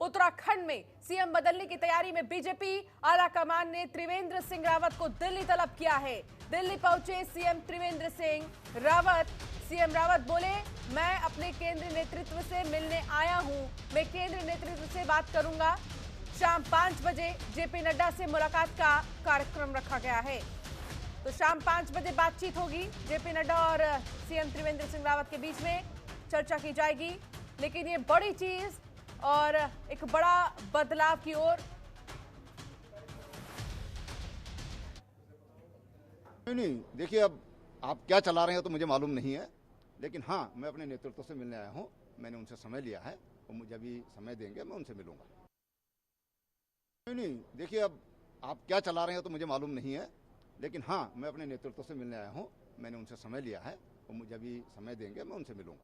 उत्तराखंड में सीएम बदलने की तैयारी में बीजेपी आलाकमान ने त्रिवेंद्र सिंह रावत को दिल्ली तलब किया है। दिल्ली पहुंचे सीएम त्रिवेंद्र सिंह रावत। सीएम रावत बोले, मैं अपने केंद्रीय नेतृत्व से मिलने आया हूं, मैं केंद्रीय नेतृत्व से बात करूंगा। शाम 5 बजे जेपी नड्डा से मुलाकात का कार्यक्रम रखा गया है। तो शाम 5 बजे बातचीत होगी, जेपी नड्डा और सीएम त्रिवेंद्र सिंह रावत के बीच में चर्चा की जाएगी। लेकिन ये बड़ी चीज और एक बड़ा बदलाव की ओर। नहीं, देखिए, अब आप क्या चला रहे हैं तो मुझे मालूम नहीं है, लेकिन हाँ, मैं अपने नेतृत्व से मिलने आया हूं। मैंने उनसे समय लिया है और मुझे अभी समय देंगे, मैं उनसे मिलूंगा। नहीं, देखिए, अब आप क्या चला रहे हैं तो मुझे मालूम नहीं है, लेकिन हाँ, मैं अपने नेतृत्व से मिलने आया हूं। मैंने उनसे समय लिया है और मुझे अभी समय देंगे, मैं उनसे मिलूंगा।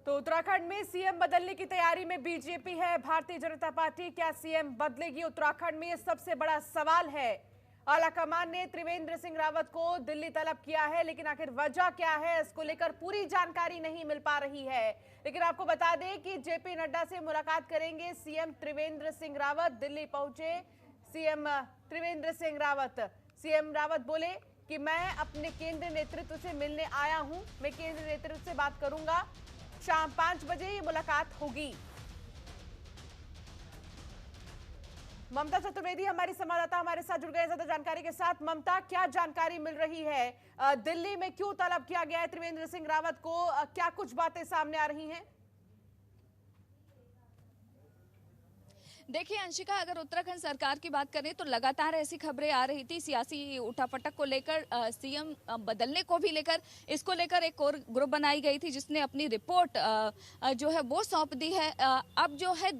तो उत्तराखंड में सीएम बदलने की तैयारी में बीजेपी है, भारतीय जनता पार्टी। क्या सीएम बदलेगी उत्तराखंड में, ये सबसे बड़ा सवाल है। आलाकमान ने त्रिवेंद्र सिंह रावत को दिल्ली तलब किया है, लेकिन आखिर वजह क्या है, इसको लेकर पूरी जानकारी नहीं मिल पा रही है। लेकिन आपको बता दें कि जेपी नड्डा से मुलाकात करेंगे सीएम त्रिवेंद्र सिंह रावत। दिल्ली पहुंचे सीएम त्रिवेंद्र सिंह रावत। सीएम रावत बोले कि मैं अपने केंद्रीय नेतृत्व से मिलने आया हूं, मैं केंद्रीय नेतृत्व से बात करूंगा। शाम 5 बजे ये मुलाकात होगी। ममता चतुर्वेदी हमारी संवाददाता हमारे साथ जुड़ गए ज्यादा जानकारी के साथ। ममता, क्या जानकारी मिल रही है? दिल्ली में क्यों तलब किया गया है त्रिवेंद्र सिंह रावत को? क्या कुछ बातें सामने आ रही हैं? देखिए अंशिका, अगर उत्तराखंड सरकार की बात करें तो लगातार ऐसी खबरें आ रही थी सियासी उठापटक को लेकर, सीएम बदलने को भी लेकर। इसको लेकर एक और ग्रुप बनाई गई थी जिसने अपनी रिपोर्ट जो है वो सौंप दी है। अब जो है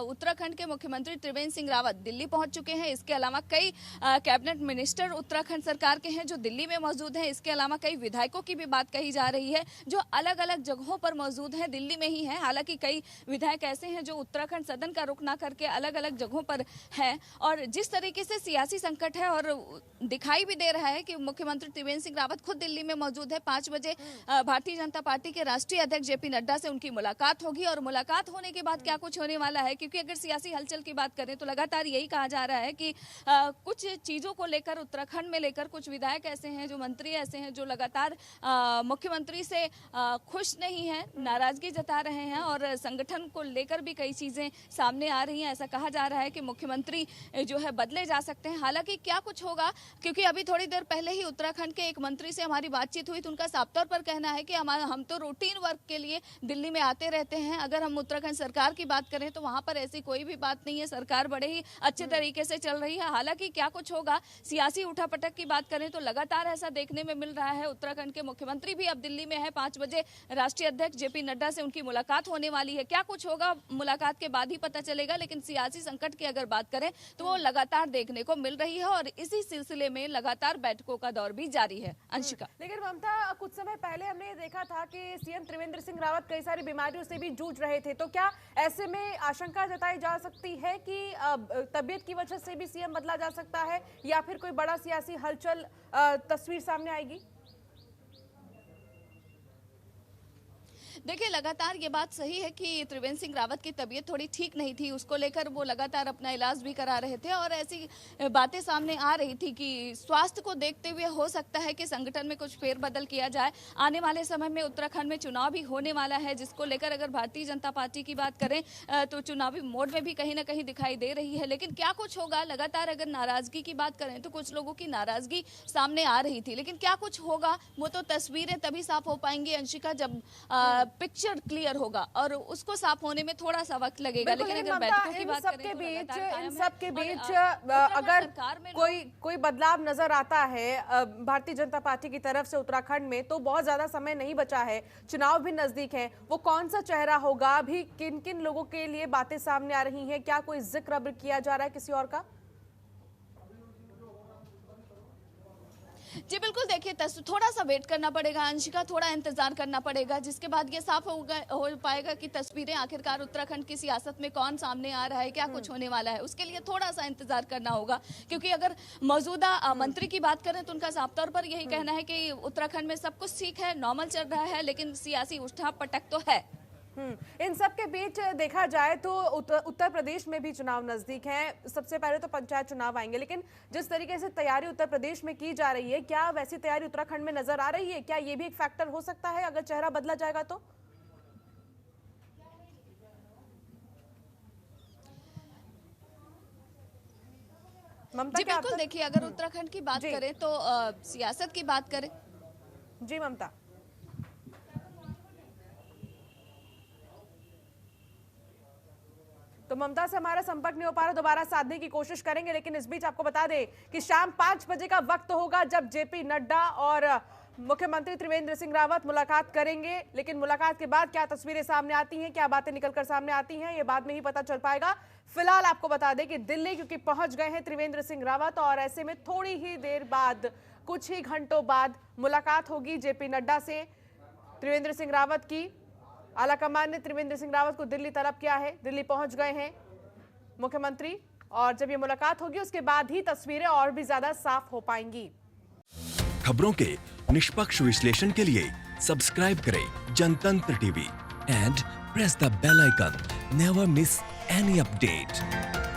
उत्तराखंड के मुख्यमंत्री त्रिवेंद्र सिंह रावत दिल्ली पहुंच चुके हैं। इसके अलावा कई कैबिनेट मिनिस्टर उत्तराखंड सरकार के हैं जो दिल्ली में मौजूद हैं। इसके अलावा कई विधायकों की भी बात कही जा रही है जो अलग अलग जगहों पर मौजूद हैं, दिल्ली में ही है। हालांकि कई विधायक ऐसे हैं जो उत्तराखंड सदन का रुख ना करके अलग अलग जगहों पर है। और जिस तरीके से सियासी संकट है और दिखाई भी दे रहा है कि मुख्यमंत्री त्रिवेंद्र सिंह रावत खुद दिल्ली में मौजूद है। 5 बजे भारतीय जनता पार्टी के राष्ट्रीय अध्यक्ष जेपी नड्डा से उनकी मुलाकात होगी और मुलाकात होने के बाद क्या कुछ होने वाला है, क्योंकि अगर सियासी हलचल की बात करें तो लगातार यही कहा जा रहा है कि कुछ चीजों को लेकर उत्तराखंड में लेकर कुछ विधायक ऐसे हैं, जो मंत्री ऐसे हैं जो लगातार मुख्यमंत्री से खुश नहीं है, नाराजगी जता रहे हैं और संगठन को लेकर भी कई चीजें सामने आ रही हैं। ऐसा कहा जा रहा है कि मुख्यमंत्री जो है बदले जा सकते हैं। हालांकि क्या कुछ होगा, क्योंकि अभी थोड़ी देर पहले ही उत्तराखंड के एक मंत्री से हमारी बातचीत हुई तो उनका साफ तौर पर कहना है कि हम तो रूटीन वर्क के लिए दिल्ली में आते रहते हैं। अगर हम उत्तराखंड सरकार की बात करें तो वहां पर ऐसी कोई भी बात नहीं है, सरकार बड़े ही अच्छे तरीके से चल रही है। हालांकि क्या कुछ होगा, सियासी उठापटक की बात करें तो लगातार ऐसा देखने में मिल रहा है। उत्तराखंड के मुख्यमंत्री भी अब दिल्ली में है। 5 बजे राष्ट्रीय अध्यक्ष जेपी नड्डा से उनकी मुलाकात होने वाली है। क्या कुछ होगा मुलाकात के बाद ही पता चलेगा, लेकिन सियासी संकट की अगर बात करें तो वो लगातार देखने को मिल रही है और इसी सिलसिले में लगातार बैठकों का दौर भी जारी है। अंशिका, लेकिन ममता, कुछ समय पहले हमने देखा था कि सीएम त्रिवेंद्र सिंह रावत कई सारी बीमारियों से भी जूझ रहे थे, तो क्या ऐसे में आशंका जताई जा सकती है कि तबीयत की वजह से भी सीएम बदला जा सकता है या फिर कोई बड़ा सियासी हलचल तस्वीर सामने आएगी? देखिए लगातार ये बात सही है कि त्रिवेंद्र सिंह रावत की तबीयत थोड़ी ठीक नहीं थी, उसको लेकर वो लगातार अपना इलाज भी करा रहे थे और ऐसी बातें सामने आ रही थी कि स्वास्थ्य को देखते हुए हो सकता है कि संगठन में कुछ फेरबदल किया जाए। आने वाले समय में उत्तराखंड में चुनाव भी होने वाला है, जिसको लेकर अगर भारतीय जनता पार्टी की बात करें तो चुनावी मोड में भी कहीं ना कहीं दिखाई दे रही है। लेकिन क्या कुछ होगा, लगातार अगर नाराजगी की बात करें तो कुछ लोगों की नाराजगी सामने आ रही थी, लेकिन क्या कुछ होगा वो तो तस्वीरें तभी साफ हो पाएंगी अंशिका जब पिक्चर क्लियर होगा और उसको साफ होने में थोड़ा सा वक्त लगेगा। लेकिन अगर बैठकों की बात करें तो इन सब के बीच अगर कोई बदलाव नजर आता है भारतीय जनता पार्टी की तरफ से उत्तराखंड में, तो बहुत ज्यादा समय नहीं बचा है, चुनाव भी नजदीक है। वो कौन सा चेहरा होगा, अभी किन किन लोगों के लिए बातें सामने आ रही हैं, क्या कोई जिक्र किया जा रहा है किसी और का? जी बिल्कुल, देखिए थोड़ा सा वेट करना पड़ेगा अंशिका, थोड़ा इंतजार करना पड़ेगा, जिसके बाद ये साफ हो पाएगा कि तस्वीरें आखिरकार उत्तराखंड की सियासत में कौन सामने आ रहा है, क्या कुछ होने वाला है। उसके लिए थोड़ा सा इंतजार करना होगा, क्योंकि अगर मौजूदा मंत्री की बात करें तो उनका साफ तौर पर यही कहना है कि उत्तराखंड में सब कुछ ठीक है, नॉर्मल चल रहा है, लेकिन सियासी उठापटक तो है। इन सब के बीच देखा जाए तो उत्तर प्रदेश में भी चुनाव नजदीक हैं। सबसे पहले तो पंचायत चुनाव आएंगे, लेकिन जिस तरीके से तैयारी उत्तर प्रदेश में की जा रही है, क्या वैसी तैयारी उत्तराखंड में नजर आ रही है? क्या ये भी एक फैक्टर हो सकता है अगर चेहरा बदला जाएगा तो? ममता, जी बिल्कुल, देखिए अगर उत्तराखंड की बात करें तो सियासत की बात करें। जी ममता, तो ममता से हमारा संपर्क नहीं हो पा रहा, दोबारा साधने की कोशिश करेंगे। लेकिन इस बीच आपको बता दें कि शाम 5 बजे का वक्त होगा जब जेपी नड्डा और मुख्यमंत्री त्रिवेंद्र सिंह रावत मुलाकात करेंगे। लेकिन मुलाकात के बाद क्या तस्वीरें सामने आती हैं, क्या बातें निकलकर सामने आती हैं, ये बाद में ही पता चल पाएगा। फिलहाल आपको बता दें कि दिल्ली क्योंकि पहुंच गए हैं त्रिवेंद्र सिंह रावत, और ऐसे में थोड़ी ही देर बाद, कुछ ही घंटों बाद मुलाकात होगी जेपी नड्डा से त्रिवेंद्र सिंह रावत की। आलाकमान ने त्रिवेंद्र सिंह रावत को दिल्ली तलब किया है, दिल्ली पहुंच गए हैं मुख्यमंत्री, और जब ये मुलाकात होगी उसके बाद ही तस्वीरें और भी ज्यादा साफ हो पाएंगी। खबरों के निष्पक्ष विश्लेषण के लिए सब्सक्राइब करें Jantantra TV and press the bell icon. Never miss any update.